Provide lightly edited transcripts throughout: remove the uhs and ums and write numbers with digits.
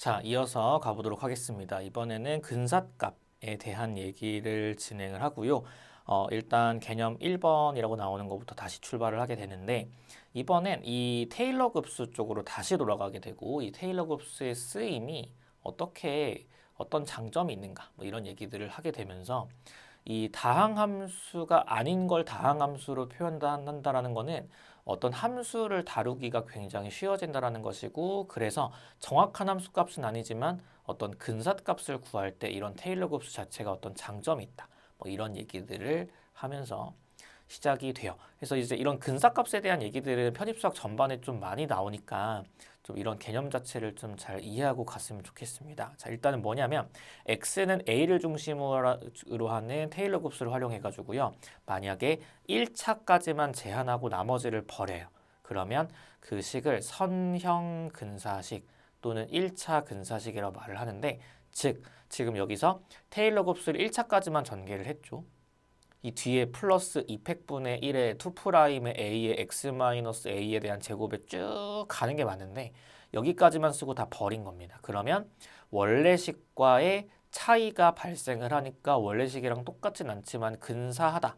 자, 이어서 가보도록 하겠습니다. 이번에는 근사값에 대한 얘기를 진행을 하고요. 일단 개념 1번이라고 나오는 것부터 다시 출발을 하게 되는데, 이번엔 이 테일러 급수 쪽으로 다시 돌아가게 되고, 이 테일러 급수의 쓰임이 어떤 장점이 있는가, 뭐 이런 얘기들을 하게 되면서, 이 다항함수가 아닌 걸 다항함수로 표현한다라는 거는 어떤 함수를 다루기가 굉장히 쉬워진다라는 것이고, 그래서 정확한 함수 값은 아니지만 어떤 근사값을 구할 때 이런 테일러 급수 자체가 어떤 장점이 있다. 뭐 이런 얘기들을 하면서 시작이 돼요. 그래서 이제 이런 근사값에 대한 얘기들은 편입수학 전반에 좀 많이 나오니까 좀 이런 개념 자체를 좀 잘 이해하고 갔으면 좋겠습니다. 자, 일단은 뭐냐면 x는 a를 중심으로 하는 테일러 급수를 활용해 가지고요. 만약에 1차까지만 제한하고 나머지를 버려요. 그러면 그 식을 선형 근사식 또는 1차 근사식이라고 말을 하는데, 즉 지금 여기서 테일러 곱수를 1차까지만 전개를 했죠. 이 뒤에 플러스 2팩분의 1의 2'의 a의 x-a에 대한 제곱에 쭉 가는 게 맞는데, 여기까지만 쓰고 다 버린 겁니다. 그러면 원래식과의 차이가 발생을 하니까 원래식이랑 똑같진 않지만 근사하다,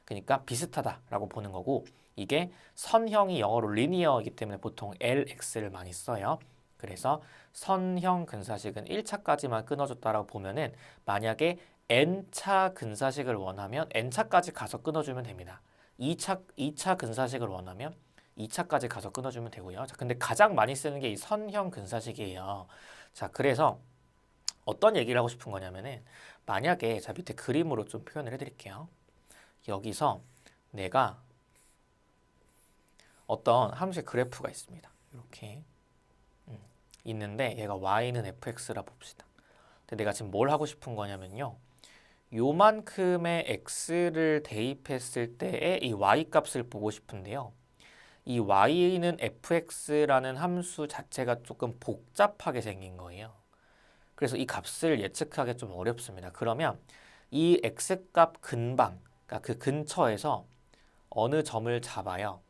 그러니까 비슷하다라고 보는 거고, 이게 선형이 영어로 리니어이기 때문에 보통 LX를 많이 써요. 그래서 선형 근사식은 1차까지만 끊어줬다라고 보면은, 만약에 n차 근사식을 원하면 n차까지 가서 끊어주면 됩니다. 2차 근사식을 원하면 2차까지 가서 끊어주면 되고요. 자, 근데 가장 많이 쓰는 게 이 선형 근사식이에요. 자, 그래서 어떤 얘기를 하고 싶은 거냐면은, 만약에 자 밑에 그림으로 좀 표현을 해드릴게요. 여기서 내가 어떤 함수의 그래프가 있습니다. 이렇게 있는데 얘가 y는 fx라 봅시다. 근데 내가 지금 뭘 하고 싶은 거냐면요, 요만큼의 x를 대입했을 때의 이 y 값을 보고 싶은데요, 이 y는 fx라는 함수 자체가 조금 복잡하게 생긴 거예요. 그래서 이 값을 예측하기 좀 어렵습니다. 그러면 이 x값 근방, 그러니까 그 근처에서 어느 점을 잡아요.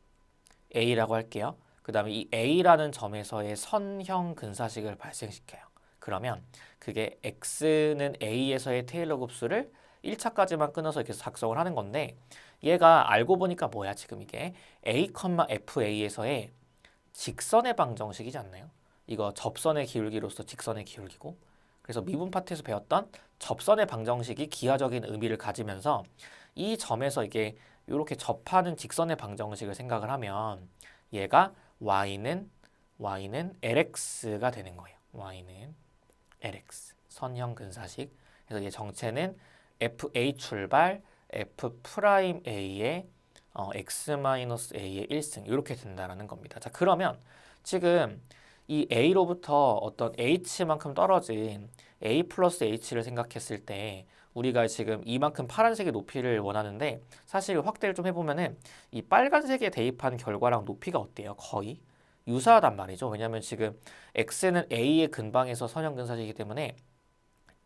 A라고 할게요. 그 다음에 이 A라는 점에서의 선형 근사식을 발생시켜요. 그러면 그게 X는 A에서의 테일러 곱수를 1차까지만 끊어서 이렇게 작성을 하는 건데, 얘가 알고 보니까 뭐야, 지금 이게 A, FA에서의 직선의 방정식이지 않나요? 이거 접선의 기울기로서 직선의 기울기고, 그래서 미분 파트에서 배웠던 접선의 방정식이 기하적인 의미를 가지면서 이 점에서 이게 이렇게 접하는 직선의 방정식을 생각을 하면 얘가 y는 lx가 되는 거예요. y는 lx 선형 근사식. 그래서 얘 정체는 fa 출발 f'a의 x-a의 1승 이렇게 된다라는 겁니다. 자, 그러면 지금 이 a로부터 어떤 h만큼 떨어진 a 플러스 h를 생각했을 때 우리가 지금 이만큼 파란색의 높이를 원하는데, 사실 확대를 좀 해보면은 이 빨간색에 대입한 결과랑 높이가 어때요? 거의 유사하단 말이죠. 왜냐하면 지금 x는 a의 근방에서 선형근사식이기 때문에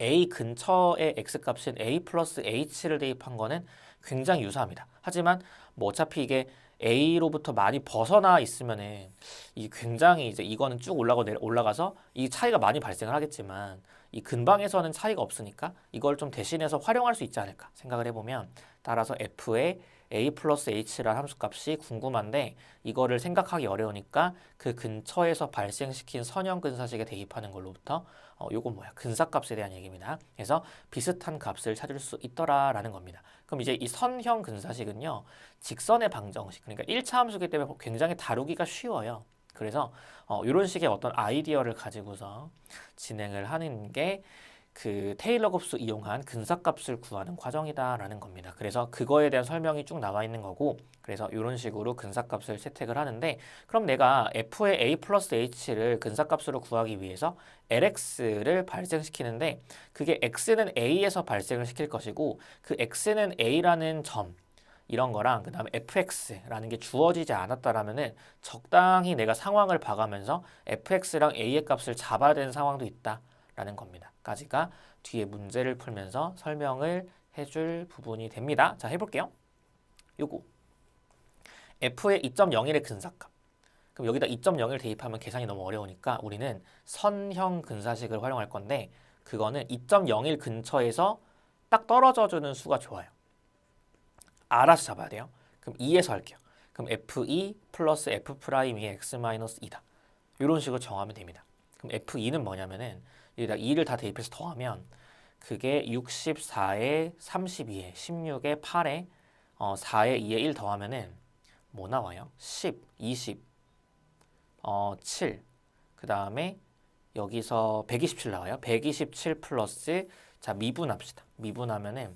a 근처의 x값인 a 플러스 h를 대입한 거는 굉장히 유사합니다. 하지만 뭐 어차피 이게 a로부터 많이 벗어나 있으면은 이 굉장히 이제 이거는 쭉 올라가서 이 차이가 많이 발생을 하겠지만, 이 근방에서는 차이가 없으니까 이걸 좀 대신해서 활용할 수 있지 않을까 생각을 해보면, 따라서 f의 a 플러스 h라는 함수값이 궁금한데 이거를 생각하기 어려우니까 그 근처에서 발생시킨 선형 근사식에 대입하는 걸로부터 요건 뭐야? 근사값에 대한 얘기입니다. 그래서 비슷한 값을 찾을 수 있더라라는 겁니다. 그럼 이제 이 선형 근사식은요, 직선의 방정식, 그러니까 1차 함수기 때문에 굉장히 다루기가 쉬워요. 그래서 이런 식의 어떤 아이디어를 가지고서 진행을 하는 게 그 테일러 곱수 이용한 근사값을 구하는 과정이다라는 겁니다. 그래서 그거에 대한 설명이 쭉 나와 있는 거고, 그래서 이런 식으로 근사값을 채택을 하는데, 그럼 내가 f의 a 플러스 h를 근사값으로 구하기 위해서 lx를 발생시키는데, 그게 x는 a에서 발생을 시킬 것이고, 그 x는 a라는 점 이런 거랑 그 다음에 fx라는 게 주어지지 않았다라면은 적당히 내가 상황을 봐가면서 fx랑 a의 값을 잡아야 되는 상황도 있다라는 겁니다. 까지가 뒤에 문제를 풀면서 설명을 해줄 부분이 됩니다. 자, 해볼게요. 요거 f의 2.01의 근사값, 그럼 여기다 2.01 대입하면 계산이 너무 어려우니까 우리는 선형 근사식을 활용할 건데 그거는 2.01 근처에서 딱 떨어져 주는 수가 좋아요. 알아서 잡아야 돼요. 그럼 2에서 할게요. 그럼 F2 플러스 F'2의 X-2다. 이런 식으로 정하면 됩니다. 그럼 F2는 뭐냐면은 여기다 2를 다 대입해서 더하면 그게 64에 32에 16에 8에 4에 2에 1 더하면은 뭐 나와요? 10, 20, 7. 그 다음에 여기서 127 나와요. 127 플러스 자 미분합시다. 미분하면은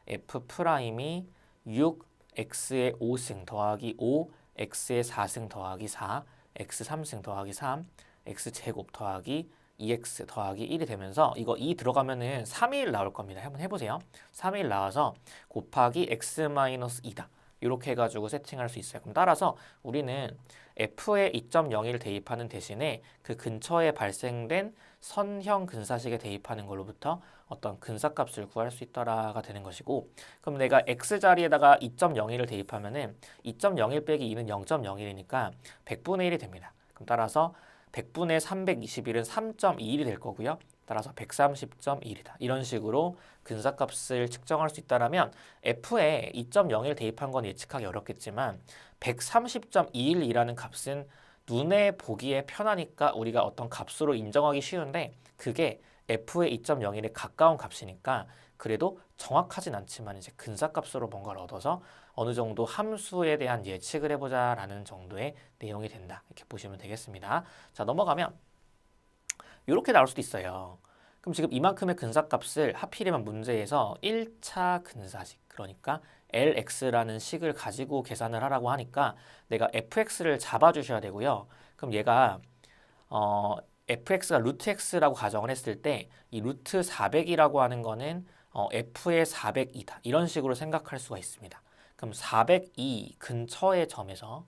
F 프라임이 6 x의 5승 더하기 5 x의 4승 더하기 4 x 3승 더하기 3 x 제곱 더하기 2x 더하기 1이 되면서 이거 2 들어가면은 3의 1 나올 겁니다. 한번 해보세요. 3의 1 나와서 곱하기 x-2다. 이렇게 해가지고 세팅할 수 있어요. 그럼 따라서 우리는 f에 2.01 대입하는 대신에 그 근처에 발생된 선형 근사식에 대입하는 걸로부터 어떤 근사값을 구할 수 있더라가 되는 것이고 그럼 내가 x 자리에다가 2.01을 대입하면은 2.01 빼기 2는 0.01이니까 100분의 1이 됩니다. 그럼 따라서 100분의 321은 3.21이 될 거고요. 따라서 130.1이다. 이런 식으로 근사값을 측정할 수 있다라면 F에 2.01 대입한 건 예측하기 어렵겠지만 130.21이라는 값은 눈에 보기에 편하니까 우리가 어떤 값으로 인정하기 쉬운데 그게 F의 2.01에 가까운 값이니까 그래도 정확하진 않지만 이제 근사값으로 뭔가를 얻어서 어느 정도 함수에 대한 예측을 해보자라는 정도의 내용이 된다. 이렇게 보시면 되겠습니다. 자, 넘어가면 이렇게 나올 수도 있어요. 그럼 지금 이만큼의 근사값을 하필이면 문제에서 1차 근사식 그러니까 LX라는 식을 가지고 계산을 하라고 하니까 내가 FX를 잡아주셔야 되고요. 그럼 얘가 FX가 루트 X라고 가정을 했을 때 이 루트 400이라고 하는 거는 F의 400이다. 이런 식으로 생각할 수가 있습니다. 그럼 402 근처의 점에서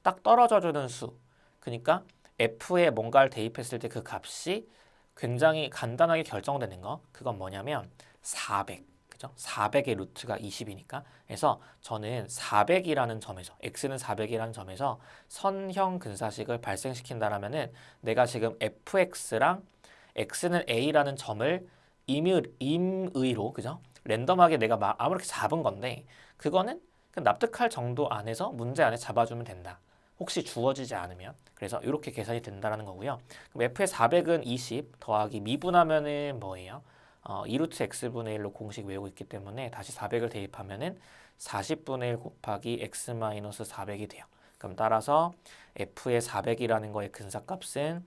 딱 떨어져 주는 수 그러니까 F에 뭔가를 대입했을 때 그 값이 굉장히 간단하게 결정되는 거 그건 뭐냐면 400 그죠? 400의 루트가 20이니까 그래서 저는 400이라는 점에서 x는 400이라는 점에서 선형 근사식을 발생시킨다라면은 내가 지금 fx랑 x는 a라는 점을 임의로 그죠? 랜덤하게 내가 아무렇게 잡은 건데 그거는 납득할 정도 안에서 문제 안에 잡아주면 된다. 혹시 주어지지 않으면 그래서 이렇게 계산이 된다는 거고요. 그럼 f의 400은 20 더하기 미분하면은 뭐예요? 2루트 x분의 1로 공식 외우고 있기 때문에 다시 400을 대입하면은 40분의 1 곱하기 x-400이 돼요. 그럼 따라서 f의 400이라는 거의 근사값은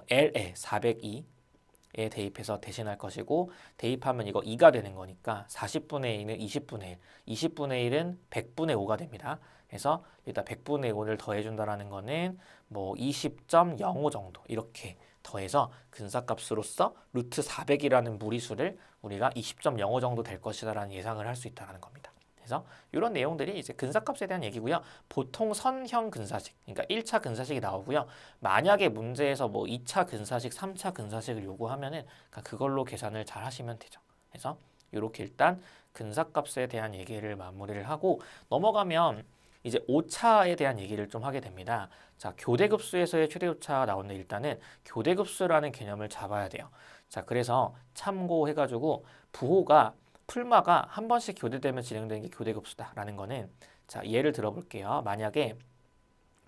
l의 402에 대입해서 대신할 것이고 대입하면 이거 2가 되는 거니까 40분의 2는 20분의 1, 20분의 1은 100분의 5가 됩니다. 그래서 일단 100분의 5를 더해준다라는 거는 뭐 20.05 정도 이렇게 더해서 근사값으로서 루트 400이라는 무리수를 우리가 20.05 정도 될 것이다라는 예상을 할 수 있다는 겁니다. 그래서 이런 내용들이 이제 근사값에 대한 얘기고요. 보통 선형 근사식, 그러니까 1차 근사식이 나오고요. 만약에 문제에서 뭐 2차 근사식, 3차 근사식을 요구하면은 그걸로 계산을 잘 하시면 되죠. 그래서 이렇게 일단 근사값에 대한 얘기를 마무리를 하고 넘어가면 이제 오차에 대한 얘기를 좀 하게 됩니다. 자, 교대급수에서의 최대오차가 나오는데 일단은 교대급수라는 개념을 잡아야 돼요. 자, 그래서 참고해가지고 부호가 풀마가 한 번씩 교대되면 진행되는 게 교대급수다라는 거는 자, 예를 들어볼게요. 만약에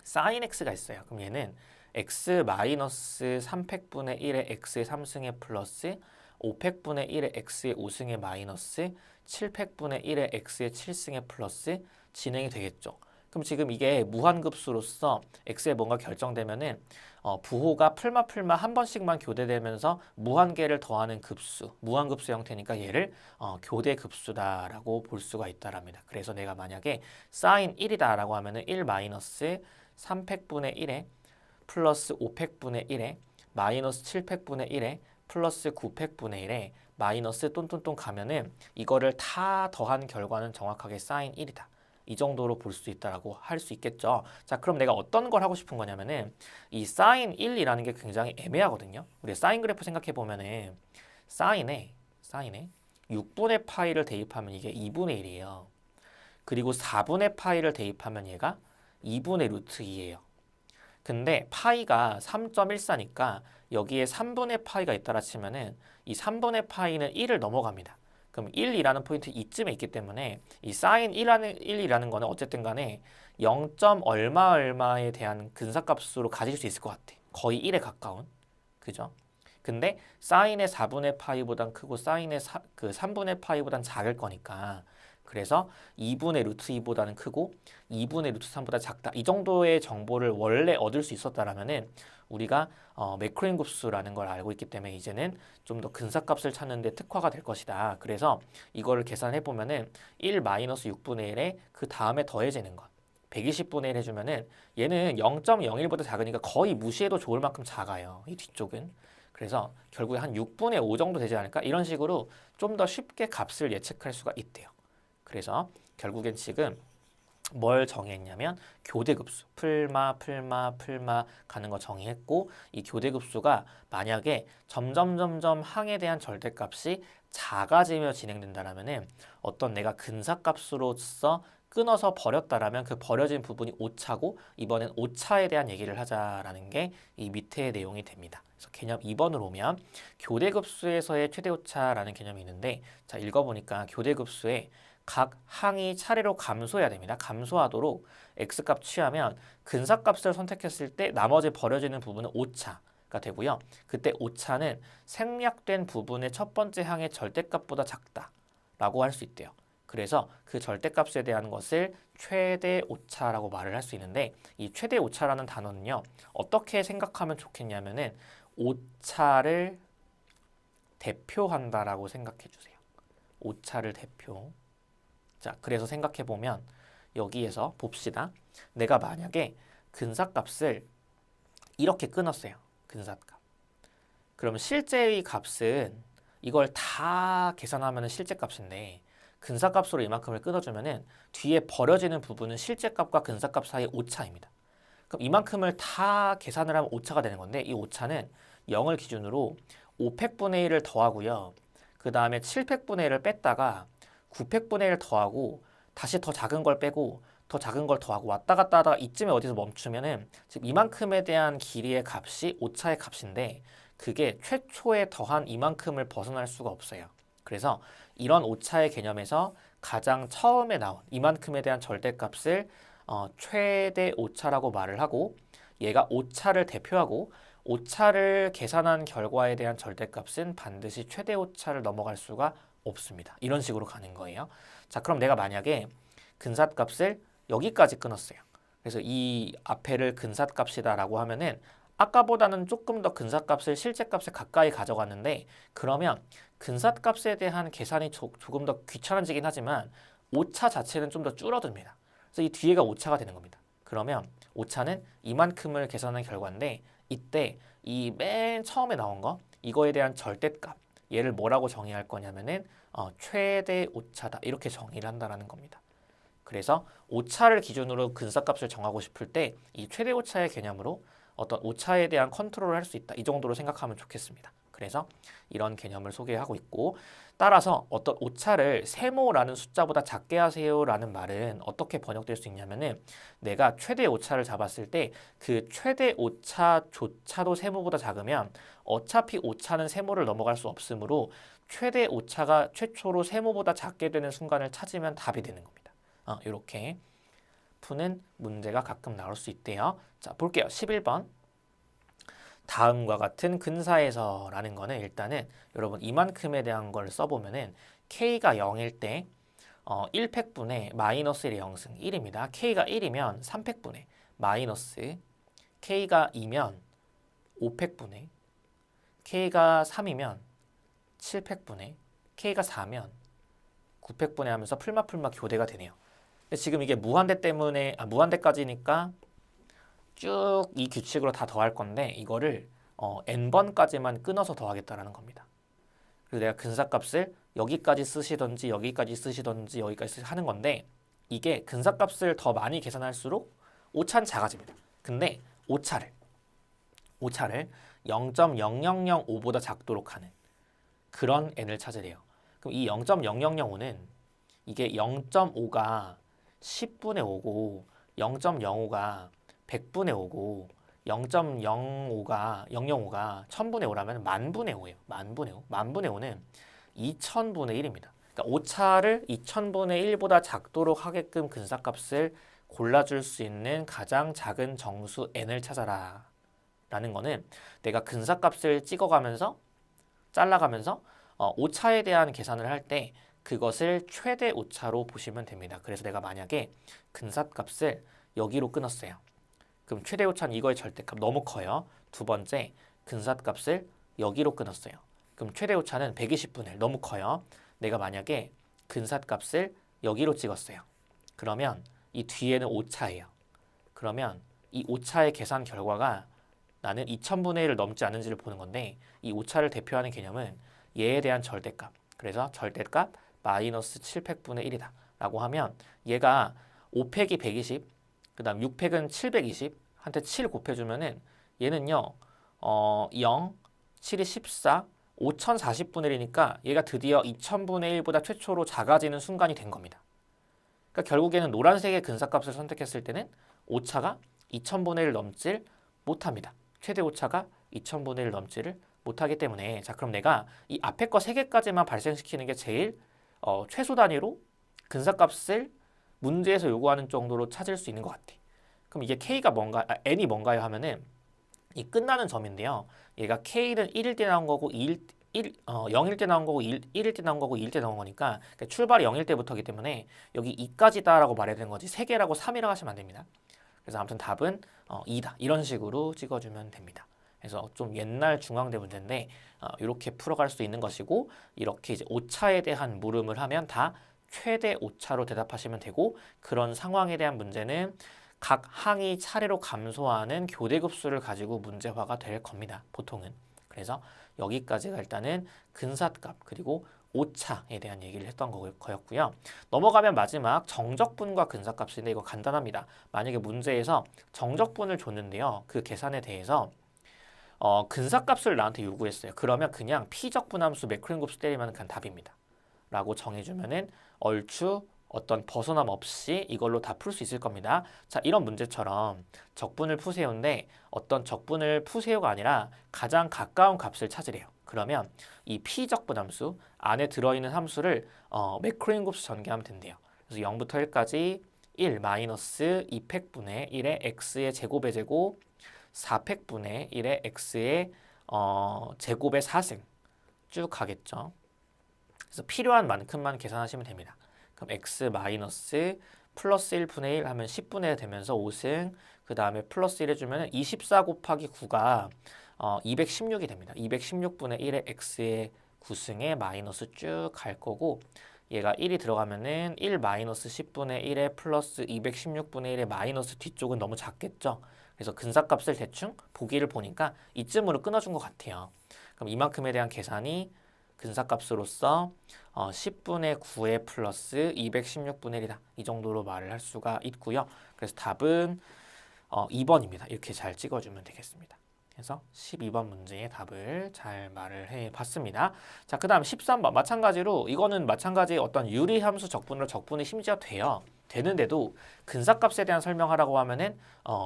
sin x가 있어요. 그럼 얘는 x 마이너스 3팩분의 1의 x의 3승의 플러스 5팩분의 1의 x의 5승의 마이너스 7팩분의 1의 x의 7승의 플러스 진행이 되겠죠. 그럼 지금 이게 무한급수로서 x에 뭔가 결정되면은 부호가 풀마 한 번씩만 교대되면서 무한계를 더하는 급수, 무한급수 형태니까 얘를 교대급수다라고 볼 수가 있다랍니다. 그래서 내가 만약에 sin 1이다라고 하면은 1 마이너스 3팩분의 1에 플러스 5팩분의 1에 마이너스 7팩분의 1에 플러스 9팩분의 1에 마이너스 똔똔똔 가면은 이거를 다 더한 결과는 정확하게 sin 1이다. 이 정도로 볼 수 있다라고 할 수 있겠죠. 자, 그럼 내가 어떤 걸 하고 싶은 거냐면은 이 sin 1이라는 게 굉장히 애매하거든요. 우리 사인 그래프 생각해 보면은 사인에 6분의 파이를 대입하면 이게 2분의 1이에요. 그리고 4분의 파이를 대입하면 얘가 2분의 루트 2예요. 근데 파이가 3.14니까 여기에 3분의 파이가 있다라 치면은 이 3분의 파이는 1을 넘어갑니다. 그럼 1이라는 포인트 이쯤에 있기 때문에 이 사인 1이라는 거는 어쨌든 간에 0. 얼마 얼마에 대한 근사값으로 가질 수 있을 것 같아. 거의 1에 가까운. 그죠? 근데 사인의 4분의 파이보단 크고 사인의 3분의 파이보단 작을 거니까 그래서 2분의 루트 2보다는 크고 2분의 루트 3보다 작다. 이 정도의 정보를 원래 얻을 수 있었다라면은 우리가 매크로인 곱수라는 걸 알고 있기 때문에 이제는 좀 더 근사값을 찾는 데 특화가 될 것이다. 그래서 이거를 계산해 보면은 1 마이너스 6분의 1에 그 다음에 더해지는 것. 120분의 1 해주면은 얘는 0.01보다 작으니까 거의 무시해도 좋을 만큼 작아요. 이 뒤쪽은. 그래서 결국에 한 6분의 5 정도 되지 않을까? 이런 식으로 좀 더 쉽게 값을 예측할 수가 있대요. 그래서 결국엔 지금 뭘 정의했냐면 교대급수 풀마 가는 거 정의했고 이 교대급수가 만약에 점점 항에 대한 절대값이 작아지며 진행된다라면은 어떤 내가 근사값으로서 끊어서 버렸다라면 그 버려진 부분이 오차고 이번엔 오차에 대한 얘기를 하자라는 게 이 밑에 내용이 됩니다. 그래서 개념 2번으로 오면 교대급수에서의 최대 오차라는 개념이 있는데 자 읽어보니까 교대급수에 각 항이 차례로 감소해야 됩니다. 감소하도록 x값 취하면 근사값을 선택했을 때 나머지 버려지는 부분은 오차가 되고요. 그때 오차는 생략된 부분의 첫 번째 항의 절대값보다 작다라고 할 수 있대요. 그래서 그 절대값에 대한 것을 최대 오차라고 말을 할 수 있는데 이 최대 오차라는 단어는요. 어떻게 생각하면 좋겠냐면은 오차를 대표한다라고 생각해 주세요. 오차를 대표. 자, 그래서 생각해 보면 여기에서 봅시다. 내가 만약에 근사값을 이렇게 끊었어요. 근사값. 그럼 실제의 값은 이걸 다 계산하면 실제 값인데 근사값으로 이만큼을 끊어주면은 뒤에 버려지는 부분은 실제값과 근사값 사이의 오차입니다. 그럼 이만큼을 다 계산을 하면 오차가 되는 건데 이 오차는 0을 기준으로 500분의 1을 더하고요. 그 다음에 700분의 1을 뺐다가 900분의 1을 더하고 다시 더 작은 걸 빼고 더 작은 걸 더하고 왔다 갔다 하다가 이쯤에 어디서 멈추면은 지금 이만큼에 대한 길이의 값이 오차의 값인데 그게 최초에 더한 이만큼을 벗어날 수가 없어요. 그래서 이런 오차의 개념에서 가장 처음에 나온 이만큼에 대한 절대값을 최대 오차라고 말을 하고 얘가 오차를 대표하고 오차를 계산한 결과에 대한 절대값은 반드시 최대 오차를 넘어갈 수가 없습니다. 이런 식으로 가는 거예요. 자, 그럼 내가 만약에 근사값을 여기까지 끊었어요. 그래서 이 앞에를 근사값이다라고 하면은 아까보다는 조금 더 근사값을 실제값에 가까이 가져갔는데 그러면 근사값에 대한 계산이 조금 더 귀찮아지긴 하지만 오차 자체는 좀 더 줄어듭니다. 그래서 이 뒤에가 오차가 되는 겁니다. 그러면 오차는 이만큼을 계산한 결과인데 이때 이 맨 처음에 나온 거 이거에 대한 절대값 얘를 뭐라고 정의할 거냐면은 최대 오차다 이렇게 정의를 한다라는 겁니다. 그래서 오차를 기준으로 근사값을 정하고 싶을 때 이 최대 오차의 개념으로 어떤 오차에 대한 컨트롤을 할 수 있다. 이 정도로 생각하면 좋겠습니다. 그래서 이런 개념을 소개하고 있고 따라서 어떤 오차를 세모라는 숫자보다 작게 하세요라는 말은 어떻게 번역될 수 있냐면은 내가 최대 오차를 잡았을 때 그 최대 오차조차도 세모보다 작으면 어차피 오차는 세모를 넘어갈 수 없으므로 최대 오차가 최초로 세모보다 작게 되는 순간을 찾으면 답이 되는 겁니다. 이렇게 푸는 문제가 가끔 나올 수 있대요. 자, 볼게요. 11번. 다음과 같은 근사에서라는 거는 일단은 여러분 이만큼에 대한 걸 써보면은 K가 0일 때 1팩분의 마이너스 1의 0승 1입니다. K가 1이면 3팩분의 마이너스 K가 2면 5팩분의 K가 3이면 7팩분의 K가 4면 9팩분의 하면서 풀마 교대가 되네요. 근데 지금 이게 무한대 때문에 무한대까지니까 쭉 이 규칙으로 다 더할 건데 이거를 n번까지만 끊어서 더하겠다라는 겁니다. 그래서 내가 근사값을 여기까지 쓰시던지 여기까지 쓰시던지 여기까지 하는 건데 이게 근사값을 더 많이 계산할수록 오차는 작아집니다. 근데 오차를 0.0005보다 작도록 하는 그런 n을 찾으래요. 그럼 이 0.0005는 이게 0.5가 10분의 5고 0.05가 100분의 5고 0.005가 1000분의 5라면 만분의 5예요. 만분의 5. 만분의 5는 2000분의 1입니다. 그러니까 오차를 2000분의 1보다 작도록 하게끔 근사값을 골라줄 수 있는 가장 작은 정수 n을 찾아라 라는 거는 내가 근사값을 찍어가면서 잘라가면서 오차에 대한 계산을 할 때 그것을 최대 오차로 보시면 됩니다. 그래서 내가 만약에 근사값을 여기로 끊었어요. 그럼 최대 오차는 이거의 절대값 너무 커요. 두 번째, 근사값을 여기로 끊었어요. 그럼 최대 오차는 120분의 1 너무 커요. 내가 만약에 근사값을 여기로 찍었어요. 그러면 이 뒤에는 오차예요. 그러면 이 오차의 계산 결과가 나는 2000분의 1을 넘지 않은지를 보는 건데 이 오차를 대표하는 개념은 얘에 대한 절대값. 그래서 절대값 마이너스 700분의 1이다 라고 하면 얘가 5팩이 120, 그 다음 6팩은 720 한테 7 곱해주면은 얘는요 0, 7이 14, 5040분의 1이니까 얘가 드디어 2000분의 1보다 최초로 작아지는 순간이 된 겁니다. 그러니까 결국에는 노란색의 근사값을 선택했을 때는 오차가 2000분의 1 넘질 못합니다. 최대 오차가 2000분의 1 넘지를 못하기 때문에 자 그럼 내가 이 앞에 거 3개까지만 발생시키는 게 제일 최소 단위로 근사값을 문제에서 요구하는 정도로 찾을 수 있는 것 같아. 그럼 이게 K가 뭔가, N이 뭔가요 하면은 이 끝나는 점인데요. 얘가 K는 1일 때 나온 거고 0일 때 나온 거고 1일 때 나온 거고 2일 때 나온 거니까 그러니까 출발이 0일 때부터기 때문에 여기 2까지다라고 말해야 되는 거지 3개라고 3이라고 하시면 안 됩니다. 그래서 아무튼 답은 2다. 이런 식으로 찍어주면 됩니다. 그래서 좀 옛날 중앙대 문제인데 이렇게 풀어갈 수 있는 것이고 이렇게 이제 오차에 대한 물음을 하면 다 최대 오차로 대답하시면 되고 그런 상황에 대한 문제는 각 항이 차례로 감소하는 교대급수를 가지고 문제화가 될 겁니다. 보통은. 그래서 여기까지가 일단은 근사값 그리고 오차에 대한 얘기를 했던 거였고요. 넘어가면 마지막 정적분과 근사값인데 이거 간단합니다. 만약에 문제에서 정적분을 줬는데요. 그 계산에 대해서 근사값을 나한테 요구했어요. 그러면 그냥 피적분함수 매크로인 곱수 때리면 그냥 답입니다. 라고 정해주면은 얼추 어떤 벗어남 없이 이걸로 다 풀 수 있을 겁니다. 자, 이런 문제처럼 적분을 푸세요인데 어떤 적분을 푸세요가 아니라 가장 가까운 값을 찾으래요. 그러면 이 피적분함수 안에 들어있는 함수를 매크로인 곱수 전개하면 된대요. 그래서 0부터 1까지 1 마이너스 2팩분의 1의 x의 제곱의 제곱 4팩분의 1의 x의 제곱의 4승 쭉 가겠죠. 그래서 필요한 만큼만 계산하시면 됩니다. 그럼 x 마이너스 플러스 1분의 1 하면 10분의 1 되면서 5승 그 다음에 플러스 1 해주면 24 곱하기 9가 216이 됩니다. 216분의 1의 x의 9승에 마이너스 쭉 갈 거고 얘가 1이 들어가면은 1 마이너스 10분의 1에 플러스 216분의 1의 마이너스 뒤쪽은 너무 작겠죠. 그래서 근사값을 대충 보기를 보니까 이쯤으로 끊어준 것 같아요. 그럼 이만큼에 대한 계산이 근사값으로서 10분의 9에 플러스 216분의 1이다. 이 정도로 말을 할 수가 있고요. 그래서 답은 2번입니다. 이렇게 잘 찍어주면 되겠습니다. 그래서 12번 문제의 답을 잘 말을 해봤습니다. 자, 그 다음 13번 마찬가지로 이거는 마찬가지 어떤 유리함수 적분으로 적분이 심지어 돼요. 되는데도 근사값에 대한 설명하라고 하면은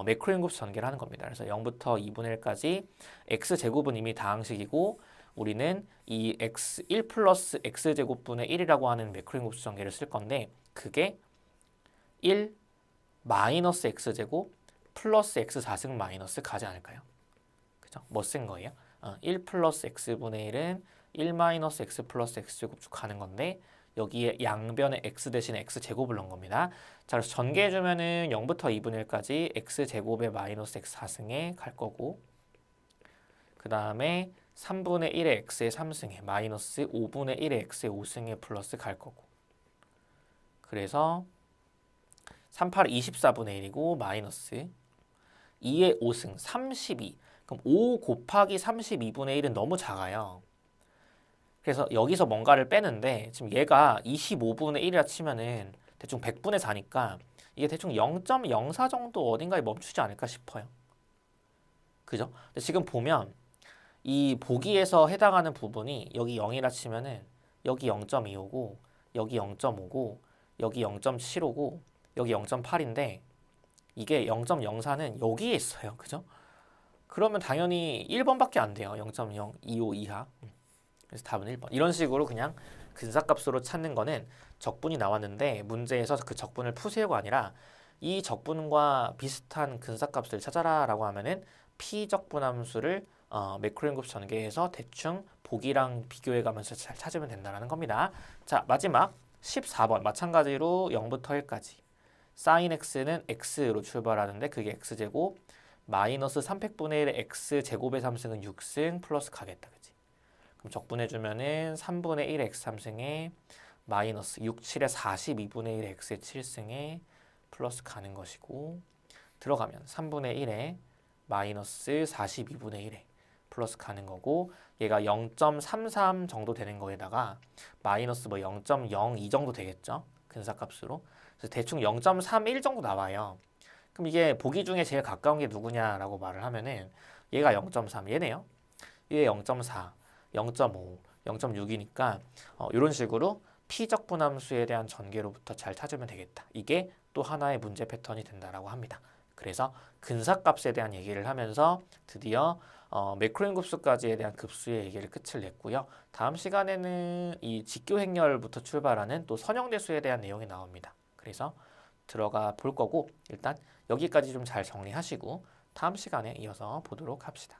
매크로인 곱수 전개를 하는 겁니다. 그래서 0부터 2분의 1까지 x제곱은 이미 다항식이고 우리는 이 x 1 플러스 x제곱분의 1이라고 하는 매크로인 곱수 전개를 쓸 건데 그게 1 마이너스 x제곱 플러스 x 4승 마이너스 가지 않을까요? 그죠? 뭐 쓴 거예요? 1 플러스 x분의 1은 1 마이너스 x 플러스 x제곱 쭉 가는 건데 여기에 양변에 x 대신에 x제곱을 넣은 겁니다. 자, 그래서 전개해주면은 0부터 2분의 1까지 x제곱에 마이너스 x 4승에 갈 거고 그 다음에 3분의 1의 x의 3승에 마이너스 5분의 1의 x의 5승에 플러스 갈 거고 그래서 38이 24분의 1이고 마이너스 2의 5승 32 그럼 5 곱하기 32분의 1은 너무 작아요. 그래서 여기서 뭔가를 빼는데 지금 얘가 25분의 1이라 치면은 대충 100분의 4니까 이게 대충 0.04 정도 어딘가에 멈추지 않을까 싶어요. 그죠? 근데 지금 보면 이 보기에서 해당하는 부분이 여기 0이라 치면은 여기 0.25고 여기 0.5고 여기 0.75고 여기 0.8인데 이게 0.04는 여기에 있어요. 그죠? 그러면 당연히 1번밖에 안 돼요. 0.025 이하. 그래서 답은 1번. 이런 식으로 그냥 근사값으로 찾는 거는 적분이 나왔는데 문제에서 그 적분을 푸세요가 아니라 이 적분과 비슷한 근사값을 찾아라 라고 하면은 피적분함수를 매크로인급수 전개해서 대충 보기랑 비교해 가면서 잘 찾으면 된다는 겁니다. 자, 마지막 14번 마찬가지로 0부터 1까지 sin x는 x로 출발하는데 그게 x제곱 마이너스 300분의 1의 x제곱의 3승은 6승 플러스 가겠다. 그치? 그럼 적분해주면은 3분의 1의 x 3승에 마이너스 6, 7의 42분의 1의 x의 7승에 플러스 가는 것이고 들어가면 3분의 1에 마이너스 42분의 1에 플러스 가는 거고 얘가 0.33 정도 되는 거에다가 마이너스 뭐 0.02 정도 되겠죠? 근사값으로. 그래서 대충 0.31 정도 나와요. 그럼 이게 보기 중에 제일 가까운 게 누구냐라고 말을 하면은 얘가 0.3 얘네요. 얘 0.4, 0.5, 0.6이니까 이런 식으로 피적분함수에 대한 전개로부터 잘 찾으면 되겠다. 이게 또 하나의 문제 패턴이 된다라고 합니다. 그래서 근사값에 대한 얘기를 하면서 드디어 매크로인 급수까지에 대한 급수의 얘기를 끝을 냈고요. 다음 시간에는 이 직교행렬부터 출발하는 또 선형대수에 대한 내용이 나옵니다. 그래서 들어가 볼 거고 일단 여기까지 좀 잘 정리하시고 다음 시간에 이어서 보도록 합시다.